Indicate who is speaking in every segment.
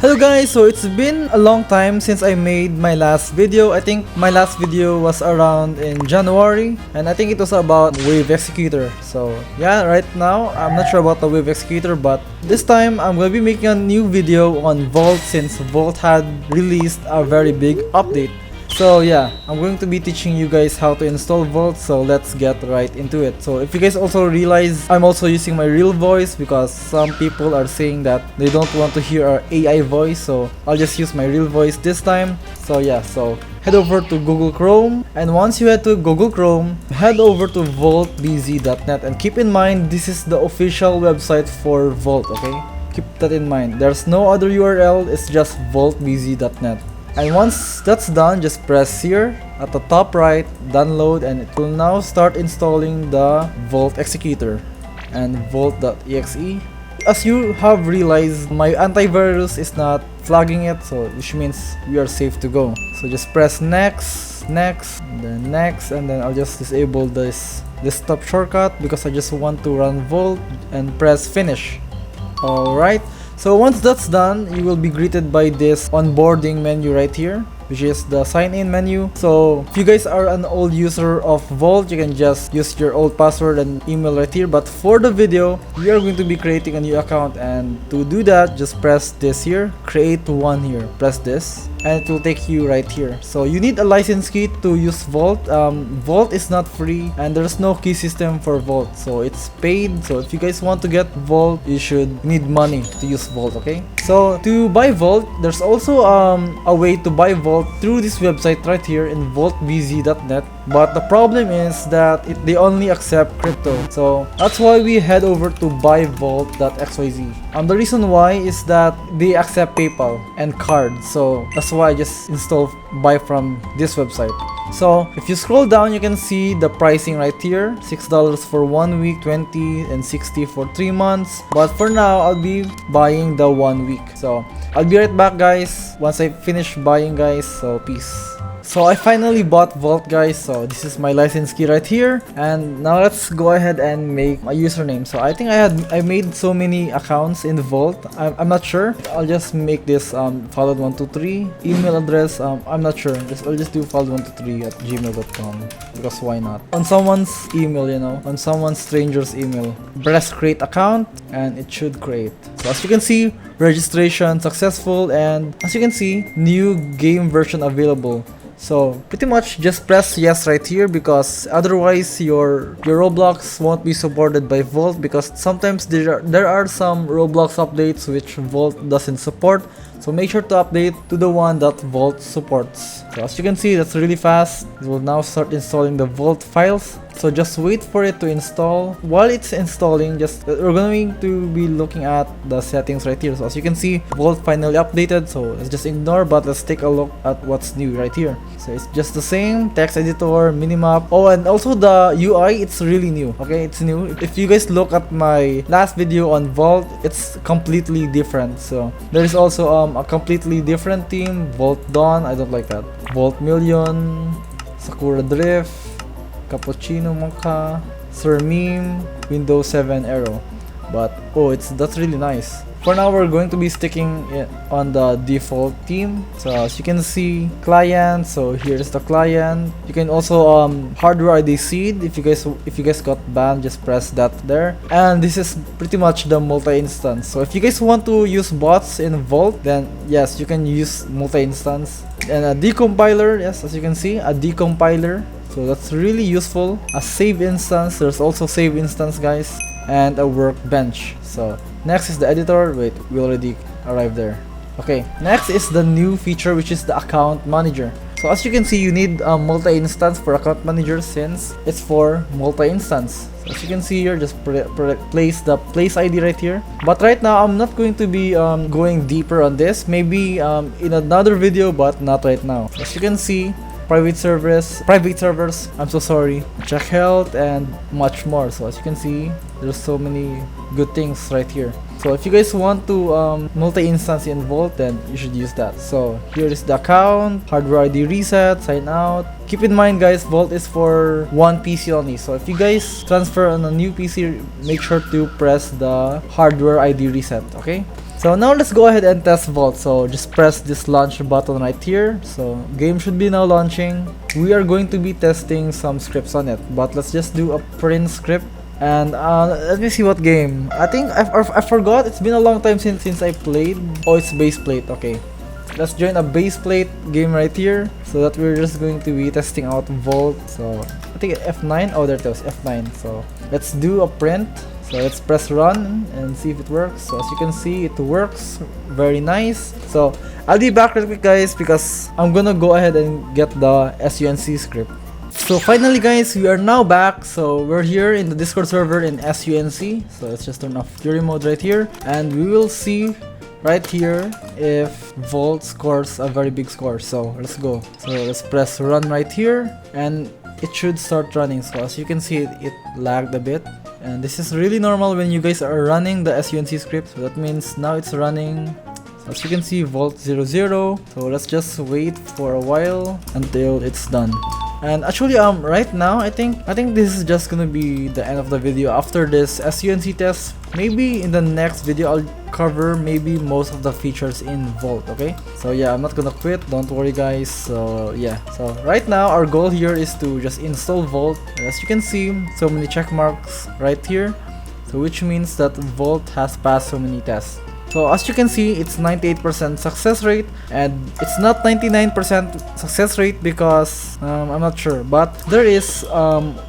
Speaker 1: Hello guys, so it's been a long time since I made my last video. I think my last video was around in January and I think it was about Wave Executor. So yeah, right now I'm not sure about the Wave Executor, but this time I'm going to be making a new video on Volt since Volt had released a very big update. So yeah, I'm going to be teaching you guys how to install Volt, so let's get right into it. So if you guys also realize I'm also using my real voice because some people are saying that they don't want to hear our AI voice, so I'll just use my real voice this time. So yeah, so head over to Google Chrome, and once you head to Google Chrome, head over to voltbz.net, and keep in mind this is the official website for Volt, okay? Keep that in mind. There's no other URL, it's just voltbz.net. And once that's done, just press here at the top right, download, and it will now start installing the Volt Executor and Volt.exe. As you have realized, my antivirus is not flagging it, so which means we are safe to go. So just press next, next, and then next, and then I'll just disable this desktop shortcut because I just want to run Volt, and press finish. Alright. So once that's done, you will be greeted by this onboarding menu right here, which is the sign in menu. So if you guys are an old user of Volt, you can just use your old password and email right here. But for the video, we are going to be creating a new account, and to do that, just press this here, create one here, press this, and it will take you right here. So you need a license key to use Volt. Volt is not free and there's no key system for Volt, so it's paid. So if you guys want to get Volt, you should need money to use Volt, okay? So to buy Volt, there's also a way to buy Volt through this website right here in voltbz.net, but the problem is that they only accept crypto. So that's why we head over to buyvolt.xyz. The reason why is that they accept PayPal and cards, so that's why I just install buy from this website. So if you scroll down, you can see the pricing right here, $6 for 1 week, 20 and 60 for 3 months. But for now, I'll be buying the 1 week. So I'll be right back, guys, once I finish buying, guys. So peace. So I finally bought Volt, guys. So this is my license key right here, and now let's go ahead and make my username. So I think I made so many accounts in Volt. I'm not sure. I'll just make this followed123 email address. I'm not sure. I'll just do followed123 at gmail.com because why not? On someone's email, you know, on someone stranger's email. Press create account, and it should create. So as you can see, registration successful, and as you can see, new game version available. So pretty much just press yes right here, because otherwise your Roblox won't be supported by Volt, because sometimes there are some Roblox updates which Volt doesn't support. So make sure to update to the one that Volt supports. So as you can see, that's really fast. It will now start installing the Volt files. So just wait for it to install. While it's installing, we're going to be looking at the settings right here. So as you can see, Volt finally updated. So let's just ignore, but let's take a look at what's new right here. So it's just the same text editor, minimap. Oh, and also the UI, it's really new. Okay, it's new. If you guys look at my last video on Volt, it's completely different. So there is also a completely different theme, Volt Dawn. I don't like that. Volt Million, Sakura Drift, Cappuccino Mocha, Sir Meme, Windows 7 Arrow. But oh, that's really nice. For now, we're going to be sticking on the default theme. So as you can see, client. So here's the client. You can also hardware ID seed. If you guys got banned, just press that there. And this is pretty much the multi-instance. So if you guys want to use bots in Volt, then yes, you can use multi-instance. And a decompiler, yes, as you can see, a decompiler. So that's really useful. A save instance. There's also save instance, guys. And a workbench. So next is the editor. Wait, we already arrived there. Okay, next is the new feature, which is the account manager. So as you can see, you need a multi-instance for account manager since it's for multi-instance. So as you can see here, just place the place ID right here. But right now, I'm not going to be going deeper on this. Maybe in another video, but not right now. So as you can see, private servers, I'm so sorry, check health, and much more. So as you can see, there's so many good things right here. So if you guys want to multi-instance in Volt, then you should use that. So here is the account, hardware ID reset, sign out. Keep in mind, guys, Volt is for one PC only. So if you guys transfer on a new PC, make sure to press the hardware ID reset, okay? So now let's go ahead and test Volt. So just press this launch button right here. So game should be now launching. We are going to be testing some scripts on it, but let's just do a print script. And let me see what game. I think I forgot. It's been a long time since I played. Oh, it's base plate. Okay, let's join a base plate game right here. So that we're just going to be testing out Volt. So I think F9. Oh, there it goes, F9. So let's do a print. So let's press run and see if it works. So as you can see, it works. Very nice. So I'll be back real quick, guys, because I'm gonna go ahead and get the SUNC script. So finally, guys, we are now back. So we're here in the Discord server in SUNC. So let's just turn off Fury mode right here, and we will see right here if Volt scores a very big score. So let's go. So let's press run right here, and it should start running. So as you can see, it lagged a bit, and this is really normal when you guys are running the SUNC script. So that means now it's running. So as you can see, Volt 00. So let's just wait for a while until it's done. And actually, right now, I think this is just gonna be the end of the video. After this SUNC test, maybe in the next video I'll cover maybe most of the features in Volt. Okay, so yeah, I'm not gonna quit, don't worry, guys. So yeah, so right now our goal here is to just install Volt, and as you can see, so many check marks right here, so which means that Volt has passed so many tests. So as you can see, it's 98% success rate, and it's not 99% success rate because I'm not sure, but there is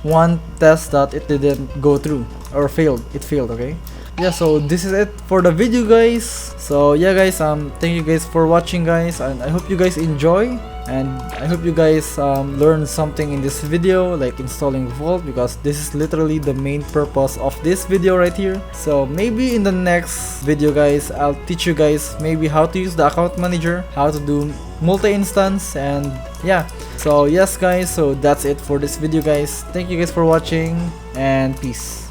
Speaker 1: one test that it didn't go through or failed. It failed. Okay, yeah, so this is it for the video, guys. So yeah, guys, thank you guys for watching, guys, and I hope you guys enjoy, and I hope you guys learn something in this video, like installing Volt, because this is literally the main purpose of this video right here. So maybe in the next video, guys, I'll teach you guys maybe how to use the account manager, how to do multi-instance, and yeah. So yes, guys, so that's it for this video, guys. Thank you guys for watching, and peace.